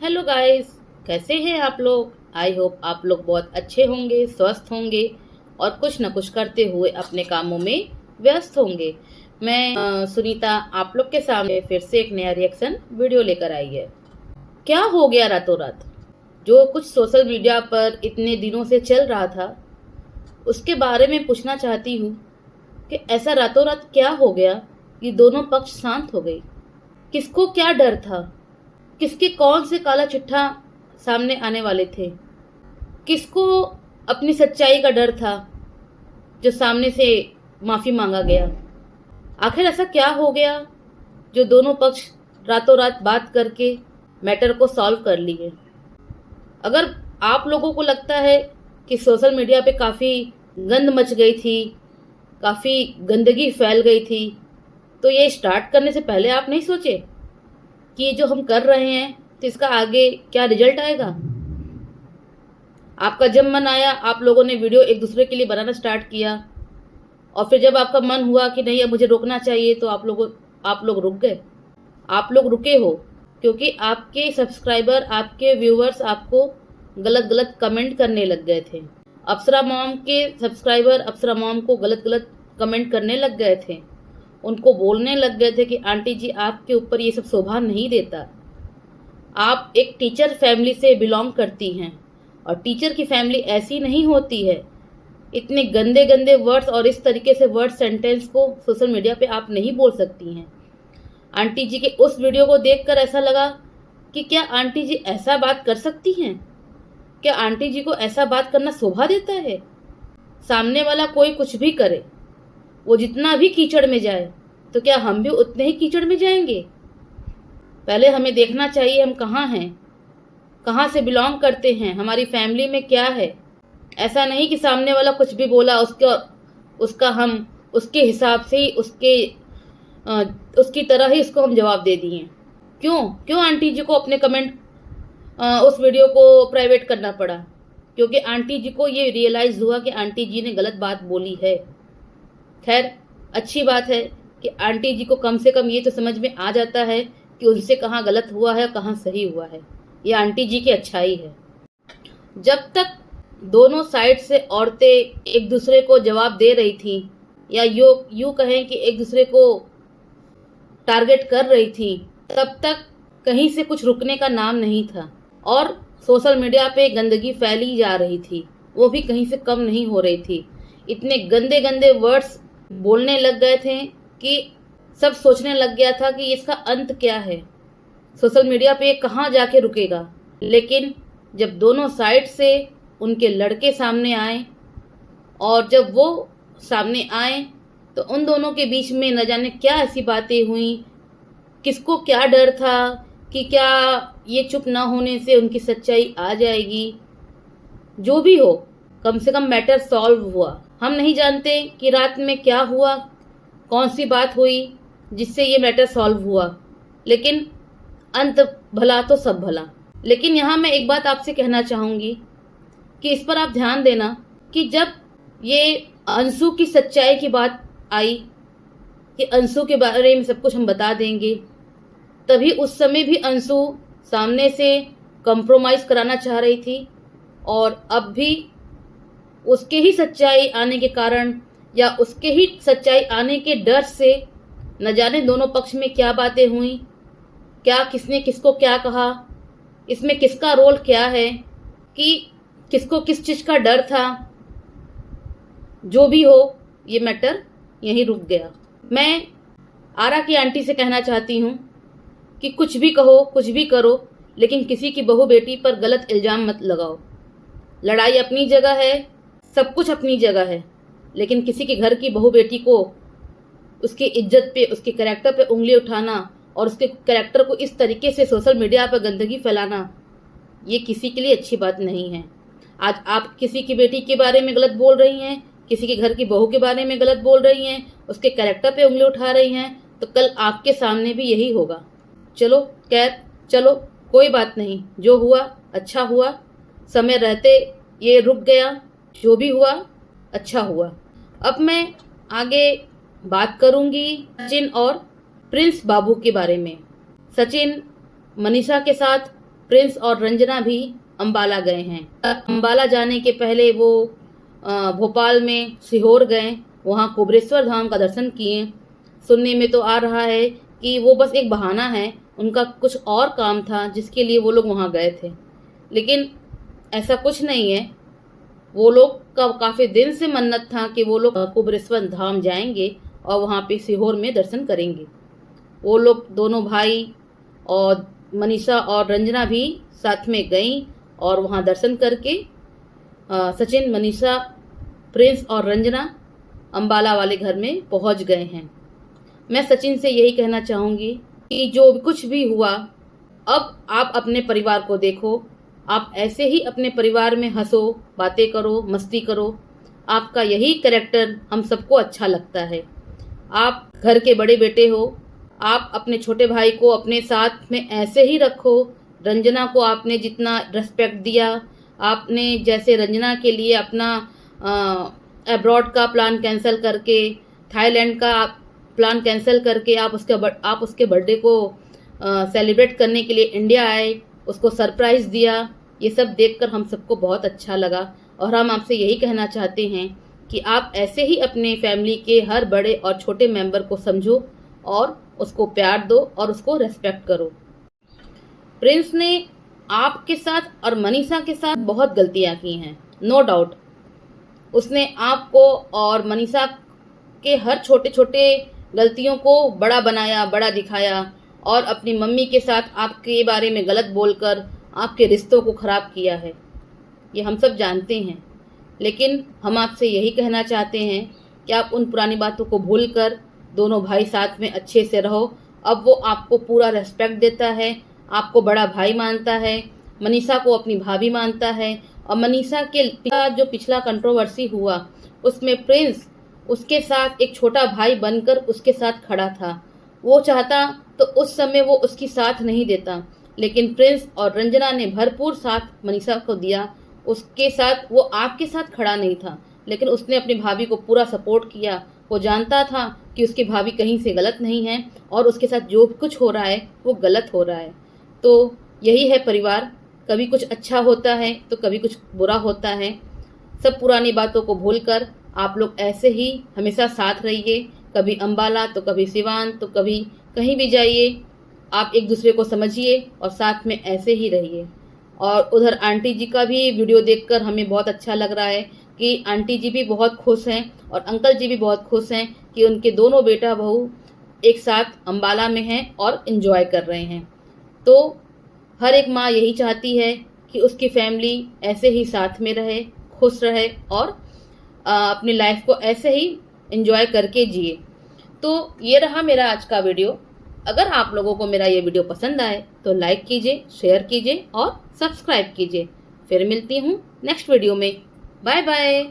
Hello guys, कैसे हैं आप लोग। आई होप आप लोग बहुत अच्छे होंगे, स्वस्थ होंगे और कुछ न कुछ करते हुए अपने कामों में व्यस्त होंगे। मैं सुनीता आप लोग के सामने फिर से एक नया रिएक्शन वीडियो लेकर आई है। क्या हो गया रातों रात, जो कुछ सोशल मीडिया पर इतने दिनों से चल रहा था उसके बारे में पूछना चाहती हूँ कि ऐसा रातों रात क्या हो गया कि दोनों पक्ष शांत हो गए। किसको क्या डर था, किसके कौन से काला चिट्ठा सामने आने वाले थे, किसको अपनी सच्चाई का डर था जो सामने से माफी मांगा गया। आखिर ऐसा क्या हो गया जो दोनों पक्ष रातों रात बात करके मैटर को सॉल्व कर लिए। अगर आप लोगों को लगता है कि सोशल मीडिया पे काफ़ी गंद मच गई थी, काफ़ी गंदगी फैल गई थी, तो ये स्टार्ट करने से पहले आप नहीं सोचे कि ये जो हम कर रहे हैं तो इसका आगे क्या रिजल्ट आएगा। आपका जब मन आया आप लोगों ने वीडियो एक दूसरे के लिए बनाना स्टार्ट किया और फिर जब आपका मन हुआ कि नहीं अब मुझे रोकना चाहिए तो आप लोग रुक गए। आप लोग रुके हो क्योंकि आपके सब्सक्राइबर, आपके व्यूअर्स आपको गलत गलत कमेंट करने लग गए थे। अप्सरा मॉम के सब्सक्राइबर अप्सरा मॉम को गलत गलत कमेंट करने लग गए थे। उनको बोलने लग गए थे कि आंटी जी आपके ऊपर ये सब शोभा नहीं देता। आप एक टीचर फैमिली से बिलोंग करती हैं और टीचर की फैमिली ऐसी नहीं होती है। इतने गंदे गंदे वर्ड्स और इस तरीके से वर्ड सेंटेंस को सोशल मीडिया पे आप नहीं बोल सकती हैं। आंटी जी के उस वीडियो को देखकर ऐसा लगा कि क्या आंटी जी ऐसा बात कर सकती हैं, क्या आंटी जी को ऐसा बात करना शोभा देता है। सामने वाला कोई कुछ भी करे, वो जितना भी कीचड़ में जाए तो क्या हम भी उतने ही कीचड़ में जाएंगे। पहले हमें देखना चाहिए हम कहाँ हैं, कहाँ से बिलोंग करते हैं, हमारी फैमिली में क्या है। ऐसा नहीं कि सामने वाला कुछ भी बोला उसका हम उसके हिसाब से ही उसकी तरह ही उसको हम जवाब दे दिए। क्यों क्यों आंटी जी को अपने कमेंट उस वीडियो को प्राइवेट करना पड़ा? क्योंकि आंटी जी को ये रियलाइज़ हुआ कि आंटी जी ने गलत बात बोली है। खैर अच्छी बात है कि आंटी जी को कम से कम ये तो समझ में आ जाता है कि उनसे कहाँ गलत हुआ है, कहाँ सही हुआ है। ये आंटी जी की अच्छाई है। जब तक दोनों साइड से औरतें एक दूसरे को जवाब दे रही थी या यूँ कहें कि एक दूसरे को टारगेट कर रही थी, तब तक कहीं से कुछ रुकने का नाम नहीं था और सोशल मीडिया पे गंदगी फैली जा रही थी, वो भी कहीं से कम नहीं हो रही थी। इतने गंदे गंदे वर्ड्स बोलने लग गए थे कि सब सोचने लग गया था कि इसका अंत क्या है, सोशल मीडिया पे कहाँ जाके रुकेगा। लेकिन जब दोनों साइड से उनके लड़के सामने आए और जब वो सामने आए तो उन दोनों के बीच में न जाने क्या ऐसी बातें हुई, किसको क्या डर था कि क्या ये चुप ना होने से उनकी सच्चाई आ जाएगी। जो भी हो, कम से कम मैटर सॉल्व हुआ। हम नहीं जानते कि रात में क्या हुआ, कौन सी बात हुई जिससे ये मैटर सॉल्व हुआ, लेकिन अंत भला तो सब भला। लेकिन यहाँ मैं एक बात आपसे कहना चाहूँगी कि इस पर आप ध्यान देना कि जब ये अंशु की सच्चाई की बात आई कि अंशु के बारे में सब कुछ हम बता देंगे, तभी उस समय भी अंशु सामने से कंप्रोमाइज़ कराना चाह रही थी और अब भी उसके ही सच्चाई आने के कारण या उसके ही सच्चाई आने के डर से न जाने दोनों पक्ष में क्या बातें हुई, क्या किसने किसको क्या कहा, इसमें किसका रोल क्या है, कि किसको किस चीज़ का डर था। जो भी हो, ये मैटर यहीं रुक गया। मैं आरा की आंटी से कहना चाहती हूँ कि कुछ भी कहो, कुछ भी करो, लेकिन किसी की बहू बेटी पर गलत इल्ज़ाम मत लगाओ। लड़ाई अपनी जगह है, सब कुछ अपनी जगह है, लेकिन किसी के घर की बहू बेटी को उसकी इज्जत पे, उसके कैरेक्टर पे उंगली उठाना और उसके कैरेक्टर को इस तरीके से सोशल मीडिया पर गंदगी फैलाना, ये किसी के लिए अच्छी बात नहीं है। आज आप किसी की बेटी के बारे में गलत बोल रही हैं, किसी के घर की बहू के बारे में गलत बोल रही हैं, उसके कैरेक्टर पे उंगली उठा रही हैं, तो कल आपके सामने भी यही होगा। चलो चलो कोई बात नहीं, जो हुआ अच्छा हुआ, समय रहते ये रुक गया, जो भी हुआ अच्छा हुआ। अब मैं आगे बात करूंगी सचिन और प्रिंस बाबू के बारे में। सचिन मनीषा के साथ प्रिंस और रंजना भी अम्बाला गए हैं। अम्बाला जाने के पहले वो भोपाल में सीहोर गए, वहाँ कुबेरेश्वर धाम का दर्शन किए। सुनने में तो आ रहा है कि वो बस एक बहाना है, उनका कुछ और काम था जिसके लिए वो लोग वहाँ गए थे, लेकिन ऐसा कुछ नहीं है। वो लोग का काफ़ी दिन से मन्नत था कि वो लोग कुबेरेश्वर धाम जाएंगे और वहाँ पे सीहोर में दर्शन करेंगे। वो लोग दोनों भाई और मनीषा और रंजना भी साथ में गई और वहाँ दर्शन करके सचिन, मनीषा, प्रिंस और रंजना अम्बाला वाले घर में पहुँच गए हैं। मैं सचिन से यही कहना चाहूँगी कि जो कुछ भी हुआ, अब आप अपने परिवार को देखो। आप ऐसे ही अपने परिवार में हंसो, बातें करो, मस्ती करो। आपका यही कैरेक्टर हम सबको अच्छा लगता है। आप घर के बड़े बेटे हो, आप अपने छोटे भाई को अपने साथ में ऐसे ही रखो। रंजना को आपने जितना रिस्पेक्ट दिया, आपने जैसे रंजना के लिए अपना अब्रॉड का प्लान कैंसिल करके, थाईलैंड का प्लान कैंसिल करके आप उसके बर्थडे को सेलिब्रेट करने के लिए इंडिया आए, उसको सरप्राइज़ दिया। ये सब देखकर हम सबको बहुत अच्छा लगा और हम आपसे यही कहना चाहते हैं कि आप ऐसे ही अपने फैमिली के हर बड़े और छोटे मेंबर को समझो और उसको प्यार दो और उसको रेस्पेक्ट करो। प्रिंस ने आपके साथ और मनीषा के साथ बहुत गलतियां की हैं, नो डाउट। उसने आपको और मनीषा के हर छोटे छोटे गलतियों को बड़ा बनाया, बड़ा दिखाया और अपनी मम्मी के साथ आपके बारे में गलत बोलकर आपके रिश्तों को ख़राब किया है। ये हम सब जानते हैं, लेकिन हम आपसे यही कहना चाहते हैं कि आप उन पुरानी बातों को भूलकर दोनों भाई साथ में अच्छे से रहो। अब वो आपको पूरा रेस्पेक्ट देता है, आपको बड़ा भाई मानता है, मनीषा को अपनी भाभी मानता है। और मनीषा के जो पिछला कंट्रोवर्सी हुआ उसमें प्रिंस उसके साथ एक छोटा भाई बनकर उसके साथ खड़ा था। वो चाहता तो उस समय वो उसकी साथ नहीं देता, लेकिन प्रिंस और रंजना ने भरपूर साथ मनीषा को दिया। उसके साथ वो आपके साथ खड़ा नहीं था, लेकिन उसने अपनी भाभी को पूरा सपोर्ट किया। वो जानता था कि उसकी भाभी कहीं से गलत नहीं है और उसके साथ जो कुछ हो रहा है वो गलत हो रहा है। तो यही है परिवार, कभी कुछ अच्छा होता है तो कभी कुछ बुरा होता है। सब पुरानी बातों को भूलकर आप लोग ऐसे ही हमेशा साथ रहिए, कभी अम्बाला तो कभी सिवान तो कभी कहीं भी जाइए। आप एक दूसरे को समझिए और साथ में ऐसे ही रहिए। और उधर आंटी जी का भी वीडियो देखकर हमें बहुत अच्छा लग रहा है कि आंटी जी भी बहुत खुश हैं और अंकल जी भी बहुत खुश हैं कि उनके दोनों बेटा बहू एक साथ अम्बाला में हैं और एंजॉय कर रहे हैं। तो हर एक माँ यही चाहती है कि उसकी फैमिली ऐसे ही साथ में रहे, खुश रहे और अपनी लाइफ को ऐसे ही एंजॉय करके जिए। तो ये रहा मेरा आज का वीडियो। अगर आप लोगों को मेरा ये वीडियो पसंद आए तो लाइक कीजिए, शेयर कीजिए और सब्सक्राइब कीजिए। फिर मिलती हूँ नेक्स्ट वीडियो में। Bye bye.